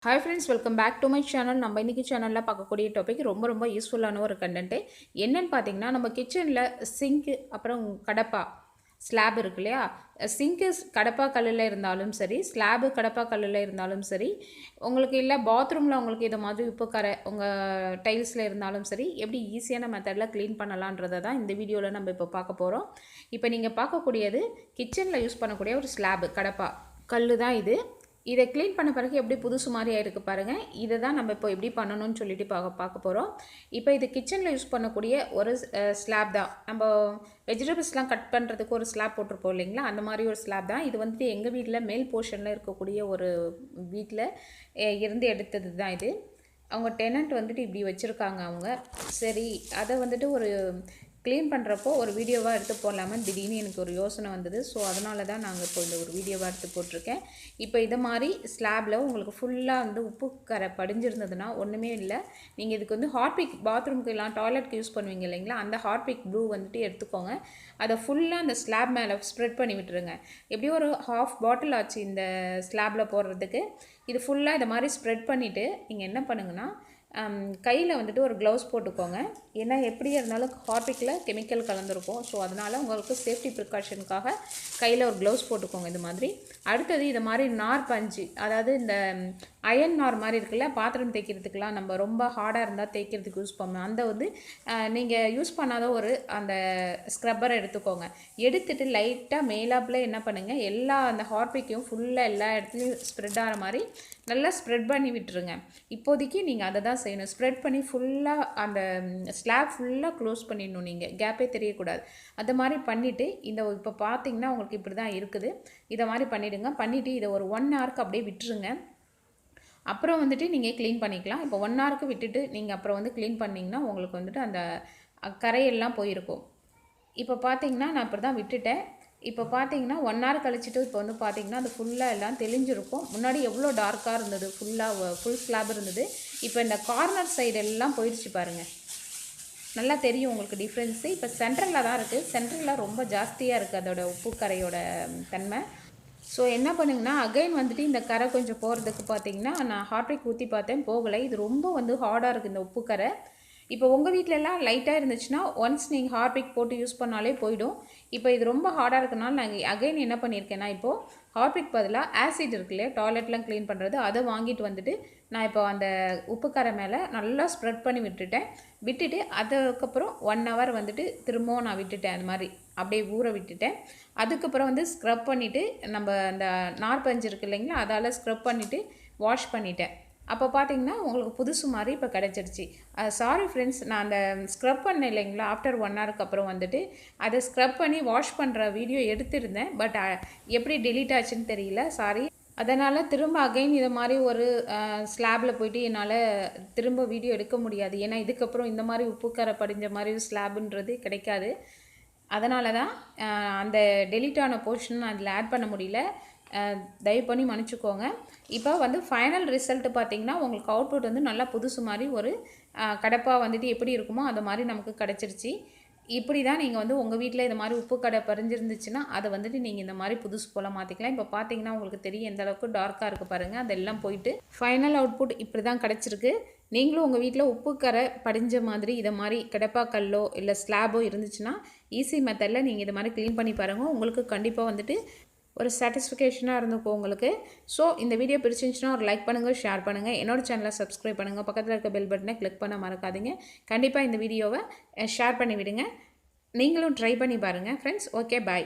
Hi friends, welcome back to my channel. நம்ம இன்னைக்கு சேனல்ல பார்க்கக்கூடிய டாபிக் ரொம்ப யூஸ்ஃபுல்லான ஒரு கண்டென்ட். என்னன்னு பார்த்தீங்கன்னா நம்ம கிச்சனில் சிங்க் அப்புறம் கடப்பா ஸ்லாப் இருக்கு இல்லையா, சிங்க்கு கடப்பா கல்லில் இருந்தாலும் சரி, ஸ்லாபு கடப்பா கல்லில் இருந்தாலும் சரி, உங்களுக்கு இல்லை பாத்ரூமில் உங்களுக்கு இது மாதிரி உப்பு கரை உங்கள் டைல்ஸில் இருந்தாலும் சரி, எப்படி ஈஸியான மெத்தடில் க்ளீன் பண்ணலான்றதை தான் இந்த வீடியோவில் நம்ம இப்போ பார்க்க போகிறோம். இப்போ நீங்கள் பார்க்கக்கூடியது கிச்சனில் யூஸ் பண்ணக்கூடிய ஒரு ஸ்லாபு கடப்பா கல் தான் இது. இதை க்ளீன் பண்ண பிறகு எப்படி புதுசு மாதிரி ஆகிருக்கு பாருங்கள். இதை தான் நம்ம இப்போ எப்படி பண்ணணும்னு சொல்லிட்டு பார்க்க போகிறோம். இப்போ இது கிச்சனில் யூஸ் பண்ணக்கூடிய ஒரு ஸ்லாப் தான். நம்ம வெஜிடபிள்ஸ்லாம் கட் பண்ணுறதுக்கு ஒரு ஸ்லாப் போட்டிருப்போம் இல்லைங்களா, அந்த மாதிரி ஒரு ஸ்லாப் தான் இது. வந்துட்டு எங்கள் வீட்டில் மேல் போர்ஷனில் இருக்கக்கூடிய ஒரு வீட்டில் இருந்து எடுத்தது தான் இது. அவங்க டெனண்ட் வந்துட்டு இப்படி வச்சுருக்காங்க அவங்க. சரி, அதை வந்துட்டு ஒரு க்ளீன் பண்ணுறப்போ ஒரு வீடியோவாக எடுத்து போடலாமான்னு திடீர்னு எனக்கு ஒரு யோசனை வந்தது. ஸோ அதனால தான் நாங்கள் இப்போ இந்த ஒரு வீடியோவாக எடுத்து போட்டிருக்கேன். இப்போ இதை மாதிரி ஸ்லாபில் உங்களுக்கு ஃபுல்லாக வந்து உப்பு கரை படிஞ்சிருந்ததுன்னா ஒன்றுமே இல்லை, நீங்கள் இதுக்கு வந்து ஹார்பிக் பாத்ரூம்க்கு எல்லாம் டாய்லெட்க்கு யூஸ் பண்ணுவீங்க இல்லைங்களா, அந்த ஹார்பிக் ப்ளூ வந்துட்டு எடுத்துக்கோங்க. அதை ஃபுல்லாக அந்த ஸ்லாப் மேலே ஸ்ப்ரெட் பண்ணி விட்டுருங்க. எப்படியும் ஒரு ஹாஃப் பாட்டில் ஆச்சு இந்த ஸ்லாபில் போடுறதுக்கு. இது ஃபுல்லாக இதை மாதிரி ஸ்ப்ரெட் பண்ணிவிட்டு நீங்கள் என்ன பண்ணுங்கன்னா, கையில் வந்துட்டு ஒரு க்ளவுஸ் போட்டுக்கோங்க. ஏன்னா எப்படியா இருந்தாலும் ஹார்பிக்கில் கெமிக்கல் கலந்துருக்கும். ஸோ அதனால் உங்களுக்கு சேஃப்டி ப்ரிகாஷனுக்காக கையில் ஒரு க்ளவுஸ் போட்டுக்கோங்க இது மாதிரி. அடுத்தது இது மாதிரி நார் பஞ்சு, அதாவது இந்த அயன் நார் மாதிரி இருக்குல்ல, பாத்திரம் தேய்க்கிறதுக்கெலாம் நம்ம ரொம்ப ஹார்டாக இருந்தால் தேய்க்கிறதுக்கு யூஸ் பண்ணுவோம். அந்த வந்து நீங்கள் யூஸ் பண்ணாத ஒரு அந்த ஸ்க்ரப்பரை எடுத்துக்கோங்க. எடுத்துகிட்டு லைட்டாக மேலாப்பில் என்ன பண்ணுங்கள், எல்லா அந்த ஹார்பிக்கையும் ஃபுல்லாக எல்லா இடத்துலையும் ஸ்ப்ரெட் ஆகிற மாதிரி நல்லா ஸ்ப்ரெட் பண்ணி விட்டுருங்க. இப்போதைக்கு நீங்கள் அதை தான் செய்யணும். ஸ்ப்ரெட் பண்ணி ஃபுல்லாக அந்த ஸ்லாப் ஃபுல்லாக க்ளோஸ் பண்ணிடணும். நீங்கள் கேப்பே தெரியக்கூடாது. அது மாதிரி பண்ணிவிட்டு இந்த இப்போ பார்த்தீங்கன்னா உங்களுக்கு இப்படி தான் இருக்குது. இதை மாதிரி பண்ணிவிடுங்க. பண்ணிவிட்டு இதை ஒரு 1 ஹவருக்கு அப்படியே விட்டுருங்க. அப்புறம் வந்துட்டு நீங்கள் க்ளீன் பண்ணிக்கலாம். இப்போ 1 ஹவருக்கு விட்டுட்டு நீங்கள் அப்புறம் வந்து க்ளீன் பண்ணிங்கன்னா உங்களுக்கு வந்துட்டு அந்த கரையெல்லாம் போயிருக்கும். இப்போ பார்த்தீங்கன்னா நான் இப்படி தான் விட்டுட்டேன். இப்போ பார்த்தீங்கன்னா 1 ஹவர் கழிச்சிட்டு இப்போ வந்து பார்த்தீங்கன்னா அது ஃபுல்லாக எல்லாம் தெளிஞ்சிருக்கும். முன்னாடி எவ்வளோ டார்க்காக இருந்தது, ஃபுல் ஸ்லாப் இருந்தது. இப்போ இந்த கார்னர் சைடு எல்லாம் போயிடுச்சு பாருங்கள். நல்லா தெரியும் உங்களுக்கு டிஃப்ரென்ஸு. இப்போ சென்ட்ரலில் தான் இருக்குது. சென்ட்ரலில் ரொம்ப ஜாஸ்தியாக இருக்குது அதோட உப்பு கரையோட தன்மை. ஸோ என்ன பண்ணுங்கன்னா, அகைன் வந்துட்டு இந்த கரை கொஞ்சம் போகிறதுக்கு பார்த்தீங்கன்னா நான் ஹார்பிக் ஊற்றி பார்த்தேன், போகலை. இது ரொம்ப வந்து ஹார்டாக இருக்குது இந்த உப்பு கரை. இப்போ உங்கள் வீட்டிலலாம் லைட்டாக இருந்துச்சுன்னா ஒன்ஸ் நீங்கள் ஹார்பிக் போட்டு யூஸ் பண்ணாலே போயிடும். இப்போ இது ரொம்ப ஹார்டாக இருக்கனால நான் அகைன் என்ன பண்ணியிருக்கேன்னா, இப்போது ஹார்பிக் பதிலாக ஆசிட் இருக்கு இல்லையா, டாய்லெட்லாம் க்ளீன் பண்ணுறது, அதை வாங்கிட்டு வந்துட்டு நான் இப்போ அந்த உப்பு கரை மேலே நல்லா ஸ்ப்ரெட் பண்ணி விட்டுட்டு அதுக்கப்புறம் 1 ஹவர் வந்துட்டு திரும்பவும் நான் விட்டுட்டேன். அது மாதிரி அப்படியே ஊற விட்டுட்டேன். அதுக்கப்புறம் வந்து ஸ்க்ரப் பண்ணிவிட்டு நம்ம அந்த நார்பஞ்சு இருக்குது இல்லைங்களா, அதால் ஸ்க்ரப் பண்ணிவிட்டு வாஷ் பண்ணிட்டேன். அப்போ பார்த்தீங்கன்னா உங்களுக்கு புதுசு மாதிரி இப்போ கிடச்சிருச்சு. சாரி ஃப்ரெண்ட்ஸ், நான் அந்த ஸ்க்ரப் பண்ணேன் இல்லைங்களா, ஆஃப்டர் 1 ஹவருக்கு அப்புறம் வந்துட்டு அதை ஸ்க்ரப் பண்ணி வாஷ் பண்ணுற வீடியோ எடுத்திருந்தேன். பட் எப்படி டெலீட் ஆச்சுன்னு தெரியல, சாரி. அதனால் திரும்ப அகைன் இதை மாதிரி ஒரு ஸ்லாபில் போய்ட்டு என்னால் திரும்ப வீடியோ எடுக்க முடியாது. ஏன்னா இதுக்கப்புறம் இந்த மாதிரி உப்பு கரை படிஞ்ச மாதிரி ஸ்லாபுன்றது கிடைக்காது. அதனால தான் அந்த டெலீட் ஆன போர்ஷன் அதில் ஆட் பண்ண முடியல. தயவு பண்ணி மன்னிச்சுக்கோங்க. இப்போ வந்து ஃபைனல் ரிசல்ட்டு பார்த்திங்கன்னா உங்களுக்கு அவுட்புட் வந்து நல்லா புதுசு மாதிரி ஒரு கடப்பா வந்துட்டு எப்படி இருக்குமோ அது மாதிரி நமக்கு கிடச்சிருச்சு. இப்படி தான் நீங்கள் வந்து உங்கள் வீட்டில் இந்த மாதிரி உப்பு கடை பறிஞ்சிருந்துச்சுன்னா அதை வந்துட்டு நீங்கள் இந்த மாதிரி புதுசு போல் மாற்றிக்கலாம். இப்போ பார்த்தீங்கன்னா உங்களுக்கு தெரியும் எந்த அளவுக்கு டார்க்காக இருக்குது பாருங்கள். அதெல்லாம் போயிட்டு ஃபைனல் அவுட்புட் இப்படி தான் கிடச்சிருக்கு. நீங்களும் உங்கள் வீட்டில் உப்பு கரை படிஞ்ச மாதிரி இதை மாதிரி கடப்பா கல்லோ இல்லை ஸ்லாபோ இருந்துச்சுன்னா ஈஸி மெத்தடில் நீங்கள் இது மாதிரி க்ளீன் பண்ணி பாருங்கள். உங்களுக்கு கண்டிப்பாக வந்துட்டு ஒரு சாட்டிஸ்ஃபிகேஷனாக இருந்துக்கும் உங்களுக்கு. ஸோ இந்த வீடியோ பிடிச்சிருந்துச்சுன்னா ஒரு லைக் பண்ணுங்கள், ஷேர் பண்ணுங்கள், என்னோடய சேனலை சப்ஸ்கிரைப் பண்ணுங்கள், பக்கத்தில் இருக்க பெல் பட்டனை கிளிக் பண்ண மறக்காதீங்க. கண்டிப்பாக இந்த வீடியோவை ஷேர் பண்ணி விடுங்க. நீங்களும் ட்ரை பண்ணி பாருங்கள் ஃப்ரெண்ட்ஸ். ஓகே, பாய்.